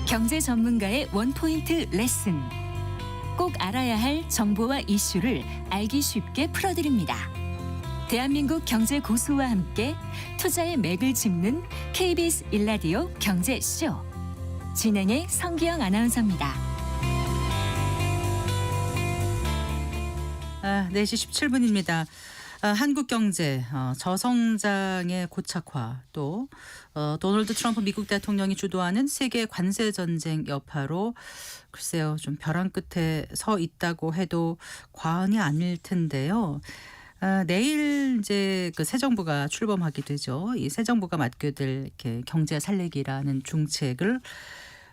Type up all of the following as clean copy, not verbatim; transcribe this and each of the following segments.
경제 전문가의 원포인트 레슨. 꼭 알아야 할 정보와 이슈를 알기 쉽게 풀어드립니다. 대한민국 경제 고수와 함께 투자의 맥을 짚는 KBS 1라디오 경제쇼. 진행의 성기영 아나운서입니다. 4시 17분입니다. 한국경제 저성장의 고착화 또 도널드 트럼프 미국 대통령이 주도하는 세계 관세 전쟁 여파로 글쎄요 좀 벼랑 끝에 서 있다고 해도 과언이 아닐 텐데요. 내일 이제 그 새 정부가 출범하게 되죠. 이 새 정부가 맡게 될 이렇게 경제 살리기라는 중책을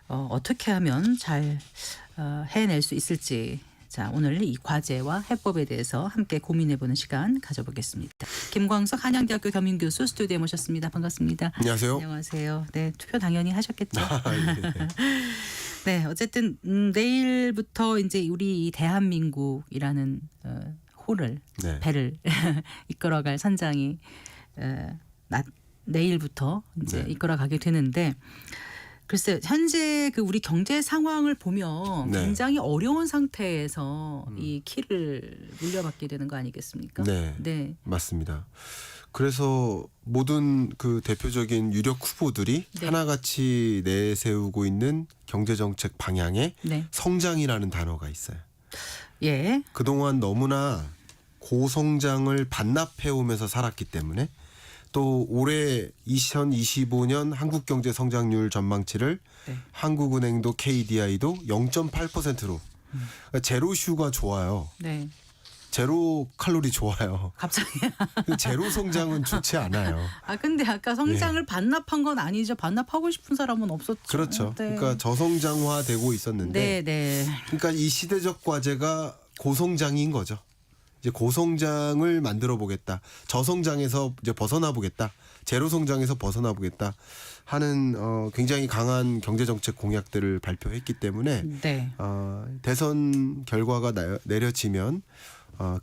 어떻게 하면 잘 해낼 수 있을지. 자, 오늘 이 과제와 해법에 대해서 함께 고민해보는 시간 가져보겠습니다. 김광석 한양대학교 겸임교수 스튜디오에 모셨습니다. 반갑습니다. 안녕하세요. 안녕하세요. 네, 투표 당연히 하셨겠죠. 예. 네, 어쨌든 내일부터 이제 우리 이 대한민국이라는 호를 네. 배를 이끌어갈 선장이 내일부터 이제 네. 이끌어가게 되는데. 글쎄 현재 그 우리 경제 상황을 보면 네. 굉장히 어려운 상태에서 이 키를 물려받게 되는 거 아니겠습니까? 네. 맞습니다. 그래서 모든 그 대표적인 유력 후보들이 네. 하나같이 내세우고 있는 경제정책 방향에 네. 성장이라는 단어가 있어요. 예. 그동안 너무나 고성장을 반납해오면서 살았기 때문에 또 올해 2025년 한국경제 성장률 전망치를 네. 한국은행도 KDI도 0.8%로 제로슈가 좋아요. 네. 제로 칼로리 좋아요. 갑자기. 제로 성장은 좋지 않아요. 근데 아까 성장을 반납한 건 아니죠. 반납하고 싶은 사람은 없었죠. 그렇죠. 네. 그러니까 저성장화되고 있었는데 네. 그러니까 이 시대적 과제가 고성장인 거죠. 이제 고성장을 만들어 보겠다. 저성장에서 이제 벗어나 보겠다. 제로 성장에서 벗어나 보겠다 하는 굉장히 강한 경제 정책 공약들을 발표했기 때문에 네. 대선 결과가 내려지면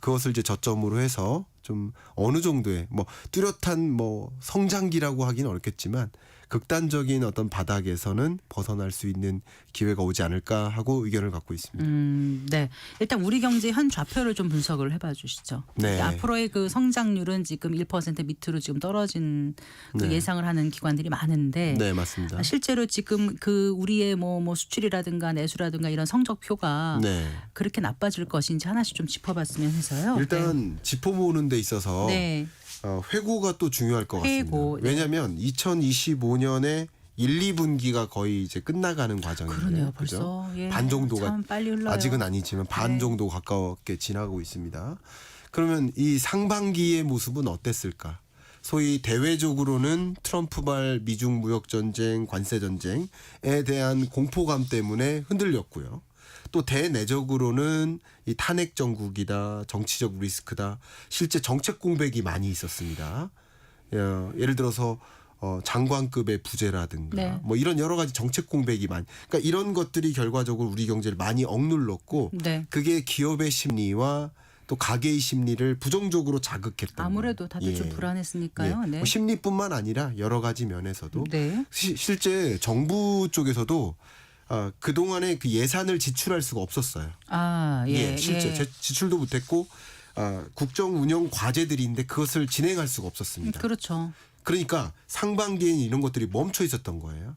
그것을 이제 저점으로 해서 좀 어느 정도의 뭐 뚜렷한 뭐 성장기라고 하기는 어렵겠지만 극단적인 어떤 바닥에서는 벗어날 수 있는 기회가 오지 않을까 하고 의견을 갖고 있습니다. 네. 일단 우리 경제 현 좌표를 좀 분석을 해봐 주시죠. 네. 앞으로의 그 성장률은 지금 1% 밑으로 지금 떨어진 그 네. 예상을 하는 기관들이 많은데 네, 맞습니다. 실제로 지금 그 우리의 뭐 수출이라든가 내수라든가 이런 성적표가 네. 그렇게 나빠질 것인지 하나씩 좀 짚어봤으면 해서요. 일단 짚어보는 데 있어서 네. 회고가 또 중요할 것 회고, 같습니다. 왜냐하면 2025년에 1, 2분기가 거의 이제 끝나가는 과정이에요. 그러네요. 그죠? 벌써 예, 반 정도가 참 빨리 흘러요. 아직은 아니지만 반 네. 정도 가깝게 지나고 있습니다. 그러면 이 상반기의 모습은 어땠을까? 소위 대외적으로는 트럼프발 미중 무역 전쟁, 관세 전쟁에 대한 공포감 때문에 흔들렸고요. 또 대내적으로는 이 탄핵 정국이다, 정치적 리스크다, 실제 정책 공백이 많이 있었습니다. 예를 들어서 장관급의 부재라든가 네. 뭐 이런 여러 가지 정책 공백이 많이, 그러니까 이런 것들이 결과적으로 우리 경제를 많이 억눌렀고 네. 그게 기업의 심리와 또 가계의 심리를 부정적으로 자극했던 아무래도 다들 거예요. 좀 불안했으니까요. 네. 뭐 심리뿐만 아니라 여러 가지 면에서도 네. 실제 정부 쪽에서도 그동안에 그 예산을 지출할 수가 없었어요. 실제 지출도 못했고 국정 운영 과제들인데 그것을 진행할 수가 없었습니다. 그렇죠. 그러니까 상반기에는 이런 것들이 멈춰 있었던 거예요.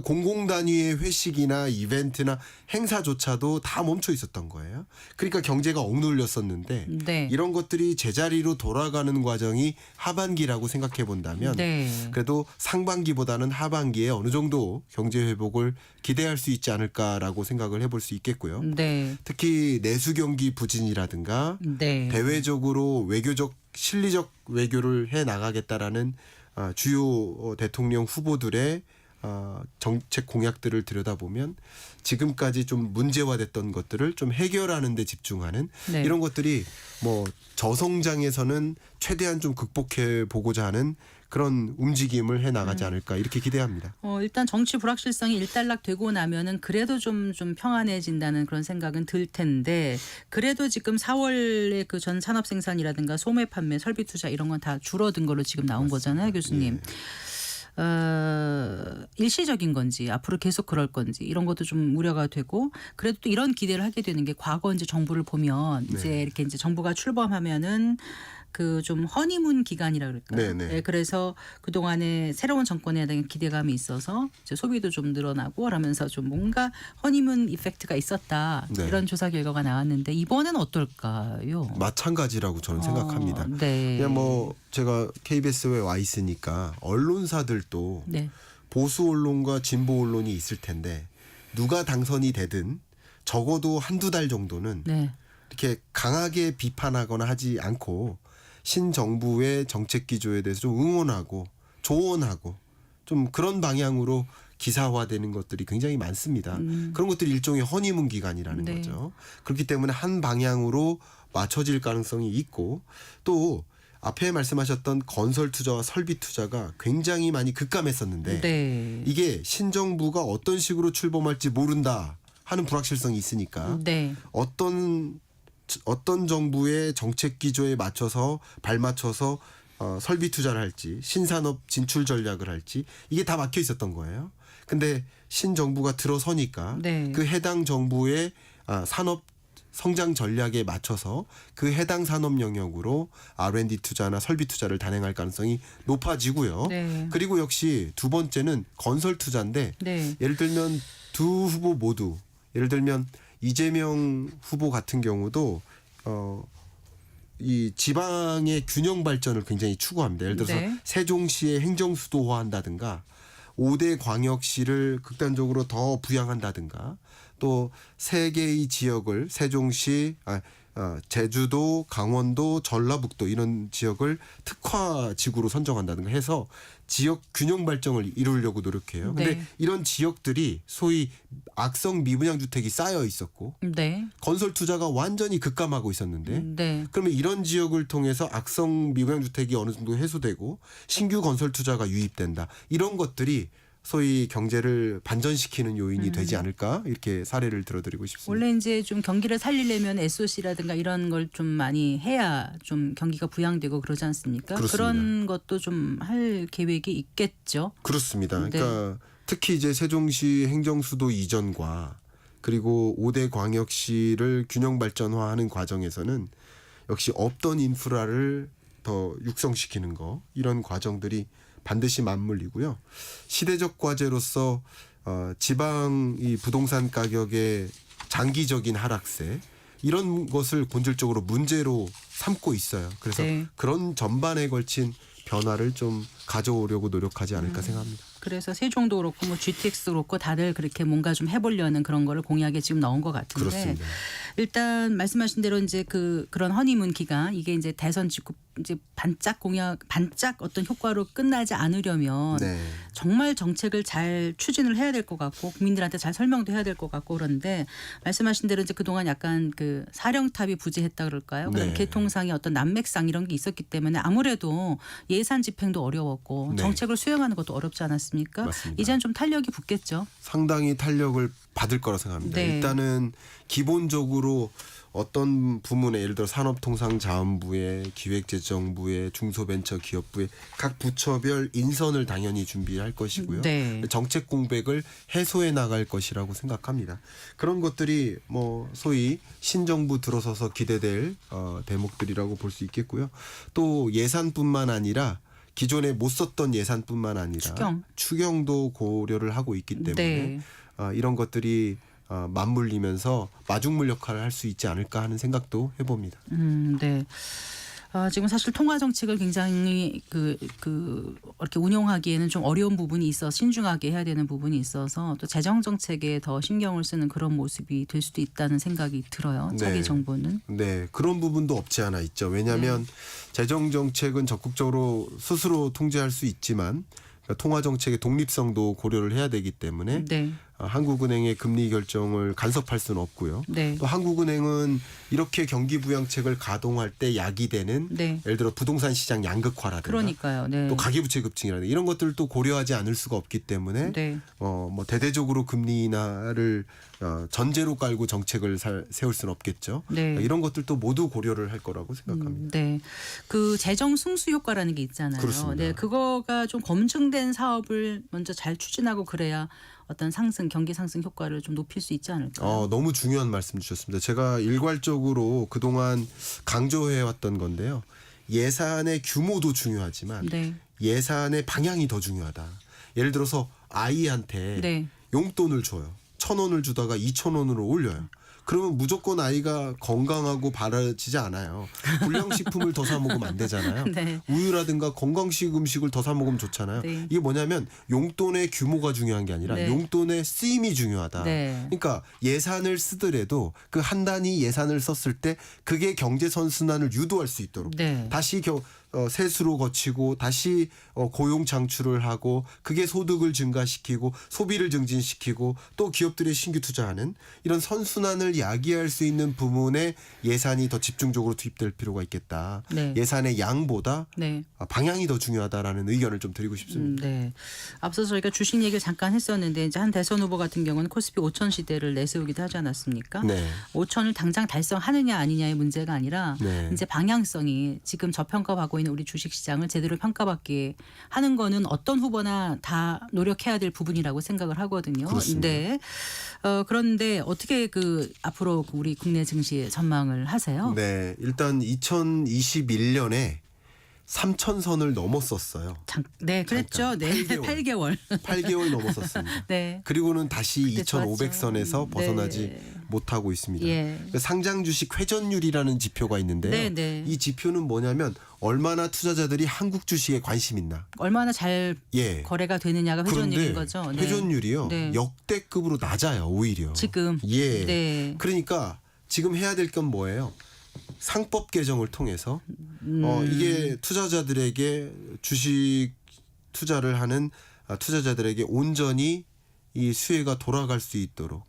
공공단위의 회식이나 이벤트나 행사조차도 다 멈춰 있었던 거예요. 그러니까 경제가 억눌렸었는데 네. 이런 것들이 제자리로 돌아가는 과정이 하반기라고 생각해 본다면 네. 그래도 상반기보다는 하반기에 어느 정도 경제 회복을 기대할 수 있지 않을까라고 생각을 해볼 수 있겠고요. 네. 특히 내수 경기 부진이라든가 네. 대외적으로 외교적 실리적 외교를 해 나가겠다라는 주요 대통령 후보들의 정책 공약들을 들여다보면 지금까지 좀 문제화됐던 것들을 좀 해결하는 데 집중하는 네. 이런 것들이 뭐 저성장에서는 최대한 좀 극복해 보고자 하는 그런 움직임을 해 나가지 않을까 이렇게 기대합니다. 일단 정치 불확실성이 일단락되고 나면은 그래도 좀 평안해진다는 그런 생각은 들 텐데 그래도 지금 4월에 그 전 산업 생산이라든가 소매 판매, 설비 투자 이런 건 다 줄어든 걸로 지금 나온 거잖아요, 교수님. 일시적인 건지 앞으로 계속 그럴 건지 이런 것도 좀 우려가 되고 그래도 또 이런 기대를 하게 되는 게 과거 이제 정부를 보면 네. 이제 이렇게 이제 정부가 출범하면은 그 좀 허니문 기간이라 그럴까요? 네네. 네, 그래서 그 동안에 새로운 정권에 대한 기대감이 있어서 이제 소비도 좀 늘어나고 그러면서 좀 뭔가 허니문 이펙트가 있었다 네. 이런 조사 결과가 나왔는데 이번엔 어떨까요? 마찬가지라고 저는 생각합니다. 네. 그냥 뭐 제가 KBS에 와 있으니까 언론사들도 네. 보수 언론과 진보 언론이 있을 텐데 누가 당선이 되든 적어도 한두 달 정도는 네. 이렇게 강하게 비판하거나 하지 않고 신정부의 정책 기조에 대해서 좀 응원하고 조언하고 좀 그런 방향으로 기사화되는 것들이 굉장히 많습니다. 그런 것들이 일종의 허니문 기간이라는 네. 거죠. 그렇기 때문에 한 방향으로 맞춰질 가능성이 있고 또 앞에 말씀하셨던 건설 투자와 설비 투자가 굉장히 많이 급감했었는데 네. 이게 신정부가 어떤 식으로 출범할지 모른다 하는 불확실성이 있으니까 네. 어떤 정부의 정책 기조에 맞춰서 발맞춰서 설비 투자를 할지 신산업 진출 전략을 할지 이게 다 막혀 있었던 거예요. 근데 신정부가 들어서니까 네. 그 해당 정부의 산업 성장 전략에 맞춰서 그 해당 산업 영역으로 R&D 투자나 설비 투자를 단행할 가능성이 높아지고요. 네. 그리고 역시 두 번째는 건설 투자인데 네. 예를 들면 두 후보 모두 예를 들면 이재명 후보 같은 경우도 이 지방의 균형 발전을 굉장히 추구합니다. 예를 들어서 네. 세종시의 행정 수도화한다든가 5대 광역시를 극단적으로 더 부양한다든가 또 세 개의 지역을 세종시, 제주도, 강원도, 전라북도 이런 지역을 특화 지구로 선정한다든가 해서 지역 균형 발전을 이루려고 노력해요. 근데 네. 이런 지역들이 소위 악성 미분양 주택이 쌓여 있었고 네. 건설 투자가 완전히 급감하고 있었는데 네. 그러면 이런 지역을 통해서 악성 미분양 주택이 어느 정도 해소되고 신규 건설 투자가 유입된다. 이런 것들이 소위 경제를 반전시키는 요인이 되지 않을까 이렇게 사례를 들어드리고 싶습니다. 원래 이제 좀 경기를 살리려면 SOC라든가 이런 걸 좀 많이 해야 좀 경기가 부양되고 그러지 않습니까? 그렇습니다. 그런 것도 좀 할 계획이 있겠죠. 그렇습니다. 네. 그러니까 특히 이제 세종시 행정수도 이전과 그리고 5대 광역시를 균형 발전화하는 과정에서는 역시 없던 인프라를 더 육성시키는 거 이런 과정들이 반드시 맞물리고요. 시대적 과제로서 지방 이 부동산 가격의 장기적인 하락세 이런 것을 본질적으로 문제로 삼고 있어요. 그래서 네. 그런 전반에 걸친 변화를 좀 가져오려고 노력하지 않을까 생각합니다. 그래서 세종도 그렇고 뭐 GTX도 그렇고 다들 그렇게 뭔가 좀 해보려는 그런 거를 공약에 지금 넣은 것 같은데 그렇습니다. 일단 말씀하신 대로 이제 그런 허니문 기간 이게 이제 대선 직후 이제 반짝 어떤 효과로 끝나지 않으려면 네. 정말 정책을 잘 추진을 해야 될 것 같고 국민들한테 잘 설명도 해야 될 것 같고 그런데 말씀하신 대로 이제 그동안 약간 그 사령탑이 부재했다 그럴까요? 그다음에 네. 개통상의 어떤 난맥상 이런 게 있었기 때문에 아무래도 예산 집행도 어려웠고 네. 정책을 수행하는 것도 어렵지 않았습니까? 맞습니다. 이제는 좀 탄력이 붙겠죠. 상당히 탄력을 받을 거라 생각합니다. 네. 일단은 기본적으로 어떤 부문에 예를 들어 산업통상자원부에 기획재정부에 중소벤처기업부에 각 부처별 인선을 당연히 준비할 것이고요. 네. 정책 공백을 해소해 나갈 것이라고 생각합니다. 그런 것들이 뭐 소위 신정부 들어서서 기대될 대목들이라고 볼 수 있겠고요. 또 예산뿐만 아니라 기존에 못 썼던 예산뿐만 아니라 추경도 고려를 하고 있기 때문에 네. 이런 것들이 맞물리면서 마중물 역할을 할 수 있지 않을까 하는 생각도 해봅니다. 네. 지금 사실 통화 정책을 굉장히 이렇게 운영하기에는 좀 어려운 부분이 있어 신중하게 해야 되는 부분이 있어서 또 재정 정책에 더 신경을 쓰는 그런 모습이 될 수도 있다는 생각이 들어요. 차기 네. 정부는. 네, 그런 부분도 없지 않아 있죠. 왜냐하면 재정 정책은 적극적으로 스스로 통제할 수 있지만 통화 정책의 독립성도 고려를 해야 되기 때문에 네. 한국은행의 금리 결정을 간섭할 수는 없고요. 네. 또 한국은행은 이렇게 경기부양책을 가동할 때 야기되는 네. 예를 들어 부동산 시장 양극화라든가 그러니까요. 네. 또 가계부채 급증이라든가 이런 것들도 고려하지 않을 수가 없기 때문에 네. 뭐 대대적으로 금리 인하를 전제로 깔고 정책을 세울 수는 없겠죠. 네. 이런 것들도 모두 고려를 할 거라고 생각합니다. 네. 그 재정 승수 효과라는 게 있잖아요. 그렇습니다. 네. 그거가 좀 검증된 사업을 먼저 잘 추진하고 그래야 어떤 상승, 경기 상승 효과를 좀 높일 수 있지 않을까요? 너무 중요한 말씀 주셨습니다. 제가 일괄적으로 그동안 강조해왔던 건데요. 예산의 규모도 중요하지만 네. 예산의 방향이 더 중요하다. 예를 들어서 아이한테 네. 용돈을 줘요. 1,000원을 주다가 2,000원으로 올려요. 그러면 무조건 아이가 건강하고 바라지지 않아요. 불량식품을 더 사 먹으면 안 되잖아요. 네. 우유라든가 건강식 음식을 더 사 먹으면 좋잖아요. 네. 이게 뭐냐면 용돈의 규모가 중요한 게 아니라 네. 용돈의 쓰임이 중요하다. 네. 그러니까 예산을 쓰더라도 그 한 단위 예산을 썼을 때 그게 경제 선순환을 유도할 수 있도록 네. 다시 세수로 거치고 다시 고용 창출을 하고 그게 소득을 증가시키고 소비를 증진시키고 또 기업들의 신규 투자하는 이런 선순환을 야기할 수 있는 부분에 예산이 더 집중적으로 투입될 필요가 있겠다. 네. 예산의 양보다 네. 방향이 더 중요하다라는 의견을 좀 드리고 싶습니다. 네. 앞서 저희가 주식 얘기를 잠깐 했었는데 이제 한 대선 후보 같은 경우는 코스피 5천 시대를 내세우기도 하지 않았습니까? 네. 5천을 당장 달성하느냐 아니냐의 문제가 아니라 네. 이제 방향성이 지금 저평가받고 있는 우리 주식시장을 제대로 평가받게 하는 거는 어떤 후보나 다 노력해야 될 부분이라고 생각을 하거든요. 그렇습니다. 네. 그런데 어떻게 앞으로 우리 국내 증시 전망을 하세요? 네. 일단 2021년에 3,000선을 넘었었어요. 네, 그랬죠. 잠깐, 네, 8개월. 8개월. 8개월 넘었었습니다. 네. 그리고는 다시 그때 2,500선에서 좋았죠. 벗어나지 네. 못하고 있습니다. 예. 상장 주식 회전율이라는 지표가 있는데요. 네, 네. 이 지표는 뭐냐면 얼마나 투자자들이 한국 주식에 관심 있나. 얼마나 잘 예. 거래가 되느냐가 회전율인 그런데 거죠. 네. 회전율이요. 네. 역대급으로 낮아요. 오히려. 지금. 예. 네. 그러니까 지금 해야 될 건 뭐예요? 상법 개정을 통해서 이게 투자자들에게 주식 투자를 하는 투자자들에게 온전히 이 수혜가 돌아갈 수 있도록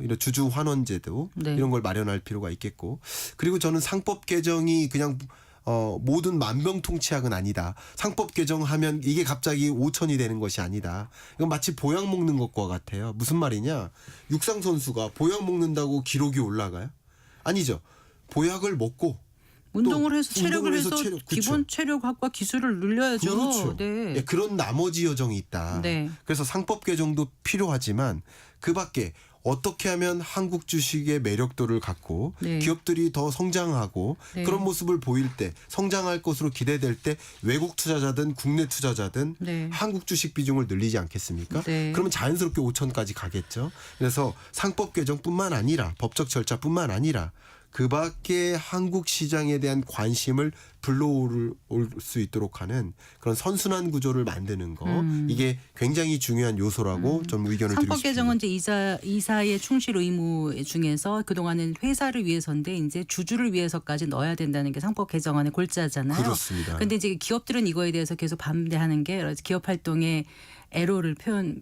이런 주주 환원제도 네. 이런 걸 마련할 필요가 있겠고 그리고 저는 상법 개정이 그냥 모든 만병통치약은 아니다. 상법 개정하면 이게 갑자기 5천이 되는 것이 아니다. 이건 마치 보약 먹는 것과 같아요. 무슨 말이냐? 육상 선수가 보약 먹는다고 기록이 올라가요? 아니죠. 보약을 먹고 운동을 또 해서 체력을 해서 그렇죠. 기본 체력학과 기술을 늘려야죠. 그렇죠. 네. 예, 그런 나머지 여정이 있다. 네. 그래서 상법 개정도 필요하지만 그밖에 어떻게 하면 한국 주식의 매력도를 갖고 네. 기업들이 더 성장하고 네. 그런 모습을 보일 때 성장할 것으로 기대될 때 외국 투자자든 국내 투자자든 네. 한국 주식 비중을 늘리지 않겠습니까? 네. 그러면 자연스럽게 5천까지 가겠죠. 그래서 상법 개정뿐만 아니라 법적 절차뿐만 아니라 그밖에 한국 시장에 대한 관심을 불러올 수 있도록 하는 그런 선순환 구조를 만드는 거 이게 굉장히 중요한 요소라고 좀 의견을 드리고 상법 싶습니다. 개정은 이제 이사의 충실 의무 중에서 그동안은 회사를 위해서인데 이제 주주를 위해서까지 넣어야 된다는 게 상법 개정안의 골자잖아요. 그렇습니다. 그런데 이제 기업들은 이거에 대해서 계속 반대하는 게 기업 활동의 애로를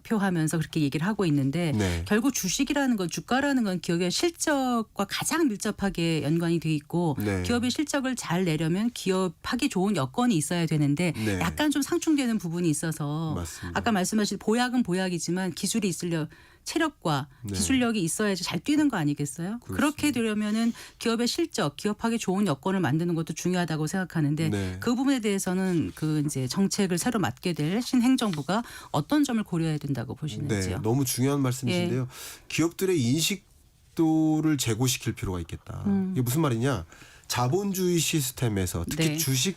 표하면서 그렇게 얘기를 하고 있는데 네. 결국 주식이라는 건 주가라는 건 기업의 실적과 가장 밀접하게 연관이 돼 있고 네. 기업의 실적을 잘 내려면 기업하기 좋은 여건이 있어야 되는데 네. 약간 좀 상충되는 부분이 있어서 맞습니다. 아까 말씀하신 보약은 보약이지만 기술이 있으려 체력과 네. 기술력이 있어야지 잘 뛰는 거 아니겠어요? 그렇습니다. 그렇게 되려면은 기업의 실적, 기업하기 좋은 여건을 만드는 것도 중요하다고 생각하는데 네. 그 부분에 대해서는 이제 정책을 새로 맡게 될 신행정부가 어떤 점을 고려해야 된다고 네, 보시는지요? 너무 중요한 예. 말씀이신데요. 기업들의 인식도를 제고시킬 필요가 있겠다. 이게 무슨 말이냐? 자본주의 시스템에서 특히 네. 주식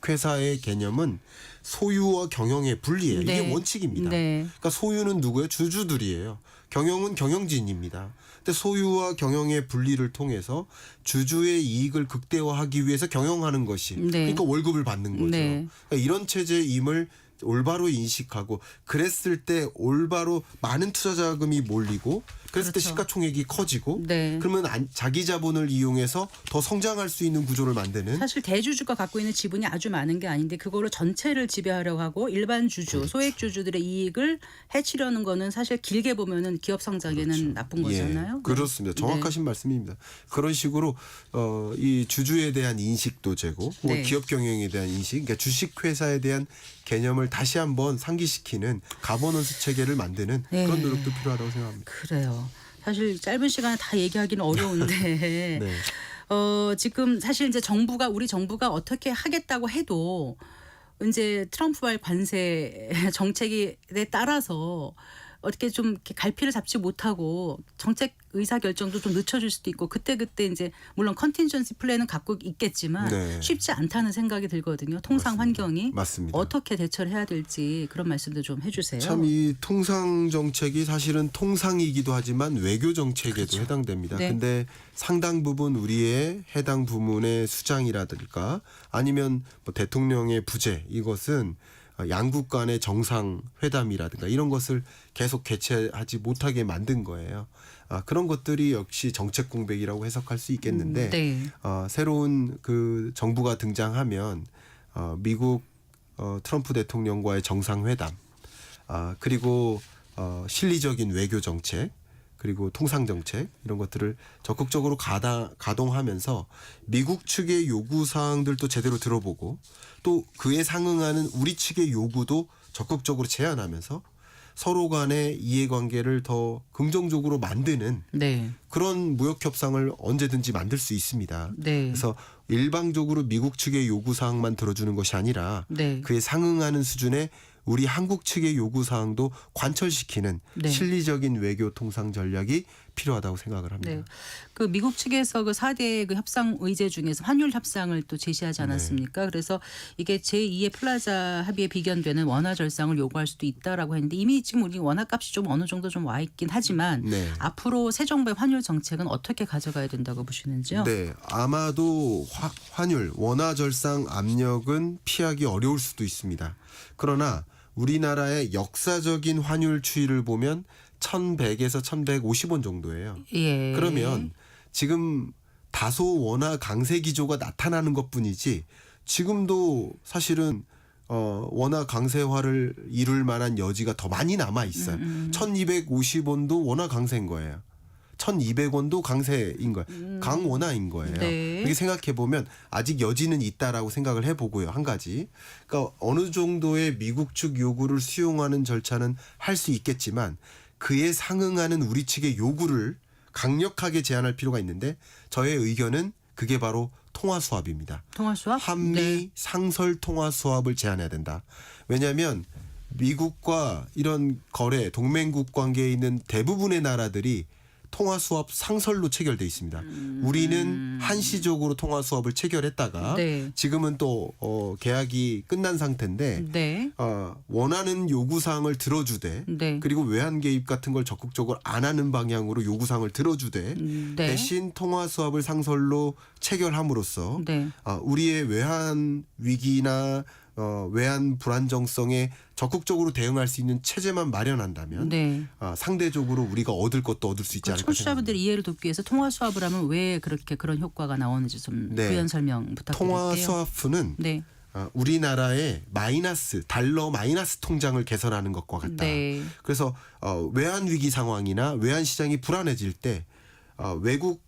회사의 개념은 소유와 경영의 분리예요. 네. 이게 원칙입니다. 네. 그러니까 소유는 누구예요? 주주들이에요. 경영은 경영진입니다. 근데 소유와 경영의 분리를 통해서 주주의 이익을 극대화하기 위해서 경영하는 것이 네. 그러니까 월급을 받는 거죠. 네. 그러니까 이런 체제임을 올바로 인식하고 그랬을 때 올바로 많은 투자 자금이 몰리고 그랬을 때 그렇죠. 시가총액이 커지고 네. 그러면 자기 자본을 이용해서 더 성장할 수 있는 구조를 만드는 사실 대주주가 갖고 있는 지분이 아주 많은 게 아닌데 그거를 전체를 지배하려고 하고 일반 주주, 그렇죠. 소액 주주들의 이익을 해치려는 거는 사실 길게 보면은 기업 성장에는 나쁜 거잖아요. 예, 그렇습니다. 정확하신 말씀입니다. 그런 식으로 이 주주에 대한 인식도 제고 네. 기업 경영에 대한 인식, 그러니까 주식 회사에 대한 개념을 다시 한번 상기시키는 가버넌스 체계를 만드는 네. 그런 노력도 필요하다고 생각합니다. 그래요. 사실 짧은 시간에 다 얘기하기는 어려운데 네. 지금 사실 이제 우리 정부가 어떻게 하겠다고 해도 이제 트럼프발 관세 정책에 따라서 어떻게 좀 이렇게 갈피를 잡지 못하고 정책 의사 결정도 좀 늦춰질 수도 있고 그때 이제 물론 컨틴전시 플랜은 갖고 있겠지만 네. 쉽지 않다는 생각이 들거든요. 통상 환경이 맞습니다. 어떻게 대처를 해야 될지 그런 말씀도 좀 해주세요. 참 이 통상 정책이 사실은 통상이기도 하지만 외교 정책에도 해당됩니다. 네. 근데 상당 부분 우리의 해당 부문의 수장이라든가 아니면 뭐 대통령의 부재 이것은 양국 간의 정상회담이라든가 이런 것을 계속 개최하지 못하게 만든 거예요. 그런 것들이 역시 정책 공백이라고 해석할 수 있겠는데 네. 새로운 그 정부가 등장하면 미국 트럼프 대통령과의 정상회담 그리고 실리적인 외교 정책 그리고 통상 정책 이런 것들을 적극적으로 가동하면서 미국 측의 요구 사항들도 제대로 들어보고 또 그에 상응하는 우리 측의 요구도 적극적으로 제안하면서 서로 간의 이해관계를 더 긍정적으로 만드는 네. 그런 무역 협상을 언제든지 만들 수 있습니다. 네. 그래서 일방적으로 미국 측의 요구 사항만 들어주는 것이 아니라 네. 그에 상응하는 수준의 우리 한국 측의 요구 사항도 관철시키는 네. 실리적인 외교 통상 전략이 필요하다고 생각을 합니다. 네. 그 미국 측에서 그 4대 그 협상 의제 중에서 환율 협상을 또 제시하지 않았습니까? 그래서 이게 제2의 플라자 합의에 비견되는 원화 절상을 요구할 수도 있다라고 했는데 이미 지금 우리 원화 값이 좀 어느 정도 좀 와 있긴 하지만 네. 앞으로 새 정부의 환율 정책은 어떻게 가져가야 된다고 보시는지요? 네, 아마도 환율 원화 절상 압력은 피하기 어려울 수도 있습니다. 그러나 우리나라의 역사적인 환율 추이를 보면 1,100에서 1,150원 정도예요. 예. 그러면 지금 다소 원화 강세 기조가 나타나는 것뿐이지 지금도 사실은 원화 강세화를 이룰 만한 여지가 더 많이 남아 있어요. 1,250원도 원화 강세인 거예요. 1,200원도 강세인 거예요. 강원화인 거예요. 네. 이렇게 생각해 보면 아직 여지는 있다라고 생각을 해보고요. 한 가지. 그러니까 어느 정도의 미국 측 요구를 수용하는 절차는 할 수 있겠지만 그에 상응하는 우리 측의 요구를 강력하게 제한할 필요가 있는데 저의 의견은 그게 바로 통화 수합입니다. 통화 수합? 한미 네. 상설 통화 수합을 제한해야 된다. 왜냐하면 미국과 이런 거래 동맹국 관계에 있는 대부분의 나라들이 통화 수합 상설로 체결돼 있습니다. 우리는 한시적으로 통화 수합을 체결했다가 네. 지금은 또 계약이 끝난 상태인데 네. 원하는 요구사항을 들어주되 네. 그리고 외환 개입 같은 걸 적극적으로 안 하는 방향으로 요구사항을 들어주되 네. 대신 통화 수합을 상설로 체결함으로써 네. 우리의 외환 위기나 외환 불안정성에 적극적으로 대응할 수 있는 체제만 마련한다면 네. 상대적으로 우리가 얻을 것도 얻을 수 있지 그 않을까 청취자분들이 이해를 돕기 위해서 통화 수합을 하면 왜 그렇게 그런 효과가 나오는지 좀 네. 부연 설명 부탁드릴게요. 통화 수합은 네. 우리나라의 달러 마이너스 통장을 개선하는 것과 같다. 네. 그래서 외환 위기 상황이나 외환 시장이 불안해질 때 외국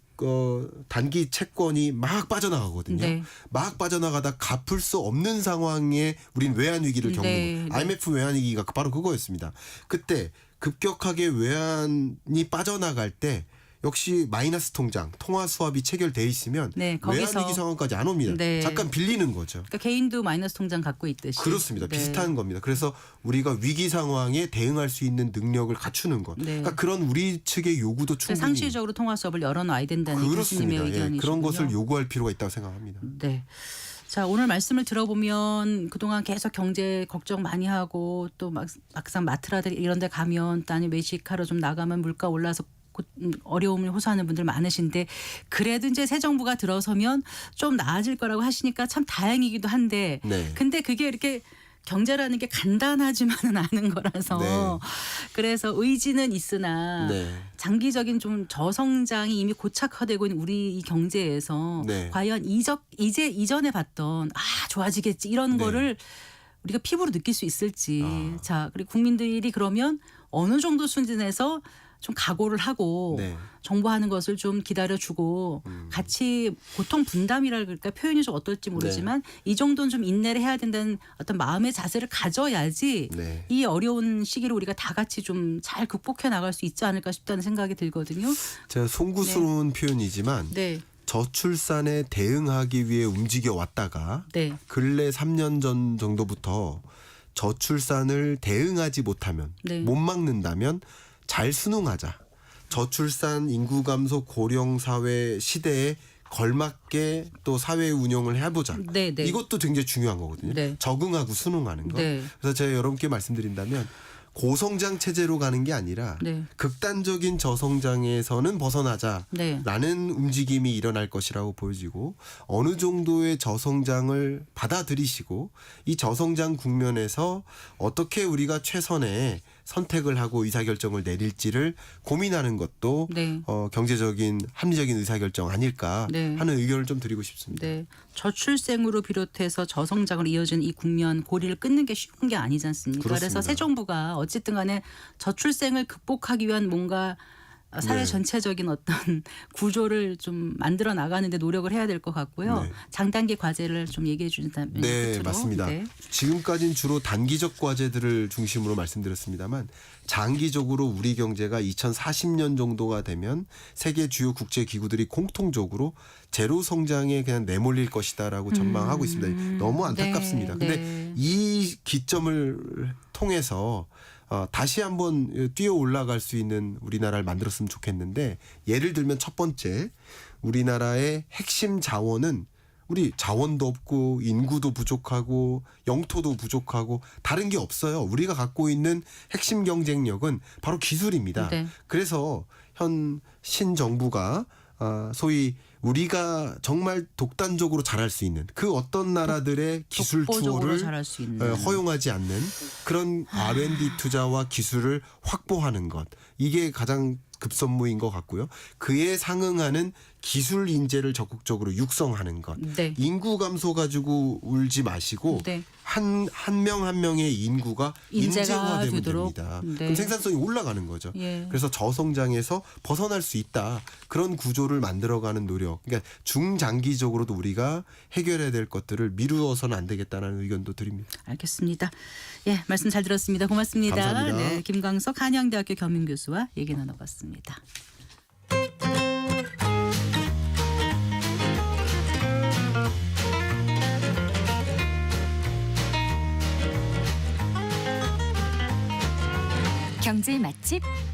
단기 채권이 막 빠져나가거든요. 네. 막 빠져나가다 갚을 수 없는 상황에 우린 외환 위기를 겪는 네, 거예요. 네. IMF 외환 위기가 바로 그거였습니다. 그때 급격하게 외환이 빠져나갈 때 역시 마이너스 통장, 통화 수합이 체결돼 있으면 네, 거기서. 외환 위기 상황까지 안 옵니다. 네. 잠깐 빌리는 거죠. 그러니까 개인도 마이너스 통장 갖고 있듯이. 그렇습니다. 네. 비슷한 겁니다. 그래서 우리가 위기 상황에 대응할 수 있는 능력을 갖추는 것. 네. 그러니까 그런 우리 측의 요구도 충분히 상시적으로 통화 수업을 열어놔야 된다는 교수님의 그렇습니다. 예, 의견이시군요. 그런 것을 요구할 필요가 있다고 생각합니다. 네. 자, 오늘 말씀을 들어보면 그동안 계속 경제 걱정 많이 하고 또 막상 마트라들 이런 데 가면 또 아니 외식하러 좀 나가면 물가 올라서 어려움을 호소하는 분들 많으신데 그래도 이제 새 정부가 들어서면 좀 나아질 거라고 하시니까 참 다행이기도 한데 네. 근데 그게 이렇게 경제라는 게 간단하지만은 않은 거라서 네. 그래서 의지는 있으나 네. 장기적인 좀 저성장이 이미 고착화되고 있는 우리 이 경제에서 네. 과연 이제 이전에 봤던 좋아지겠지 이런 네. 거를 우리가 피부로 느낄 수 있을지. 아. 자, 그리고 국민들이 그러면 어느 정도 수준에서 좀 각오를 하고 네. 정부하는 것을 좀 기다려주고 같이 고통 분담이랄까 표현이 좀 어떨지 모르지만 이 정도는 좀 인내를 해야 된다는 어떤 마음의 자세를 가져야지 네. 이 어려운 시기를 우리가 다 같이 좀 잘 극복해 나갈 수 있지 않을까 싶다는 생각이 들거든요. 제가 송구스러운 표현이지만 네, 저출산에 대응하기 위해 움직여 왔다가 네, 근래 3년 전 정도부터 저출산을 대응하지 못하면 네. 못 막는다면 잘 순응하자. 저출산 인구 감소 고령 사회 시대에 걸맞게 또 사회 운영을 해보자. 네, 네. 이것도 굉장히 중요한 거거든요. 네. 적응하고 순응하는 거. 네. 그래서 제가 여러분께 말씀드린다면 고성장 체제로 가는 게 아니라 네. 극단적인 저성장에서는 벗어나자라는 네. 움직임이 일어날 것이라고 보여지고 어느 정도의 저성장을 받아들이시고 이 저성장 국면에서 어떻게 우리가 최선의 선택을 하고 의사결정을 내릴지를 고민하는 것도 네. 경제적인 합리적인 의사결정 아닐까 네. 하는 의견을 좀 드리고 싶습니다. 네. 저출생으로 비롯해서 저성장으로 이어지는 이 국면 고리를 끊는 게 쉬운 게 아니지 않습니까? 그렇습니다. 그래서 새 정부가 어쨌든 간에 저출생을 극복하기 위한 뭔가 사회 네. 전체적인 어떤 구조를 좀 만들어 나가는데 노력을 해야 될 것 같고요. 네. 장단기 과제를 좀 얘기해 주신다면 네, 끝으로. 맞습니다. 네. 지금까지는 주로 단기적 과제들을 중심으로 말씀드렸습니다만 장기적으로 우리 경제가 2040년 정도가 되면 세계 주요 국제 기구들이 공통적으로 제로 성장에 그냥 내몰릴 것이다라고 전망하고 있습니다. 너무 안타깝습니다. 네, 근데 네. 이 기점을 통해서 다시 한번 뛰어 올라갈 수 있는 우리나라를 만들었으면 좋겠는데 예를 들면 첫 번째 우리나라의 핵심 자원은 우리 자원도 없고 인구도 부족하고 영토도 부족하고 다른 게 없어요. 우리가 갖고 있는 핵심 경쟁력은 바로 기술입니다. 네. 그래서 현 신정부가 소위 우리가 정말 독단적으로 잘할 수 있는 그 어떤 나라들의 기술 독보적으로 투어를 잘할 수 있는. 허용하지 않는 그런 R&D 투자와 기술을 확보하는 것 이게 가장 급선무인 것 같고요. 그에 상응하는 기술 인재를 적극적으로 육성하는 것. 네. 인구 감소 가지고 울지 마시고 네. 한 명 한 명의 인구가 인재가 인재화되면 되도록. 됩니다. 네. 그럼 생산성이 올라가는 거죠. 예. 그래서 저성장에서 벗어날 수 있다. 그런 구조를 만들어가는 노력. 그러니까 중장기적으로도 우리가 해결해야 될 것들을 미루어서는 안 되겠다는 의견도 드립니다. 알겠습니다. 예, 말씀 잘 들었습니다. 고맙습니다. 감사합니다. 네, 김광석 한양대학교 겸임교수와 얘기 나눠봤습니다. 경제 맛집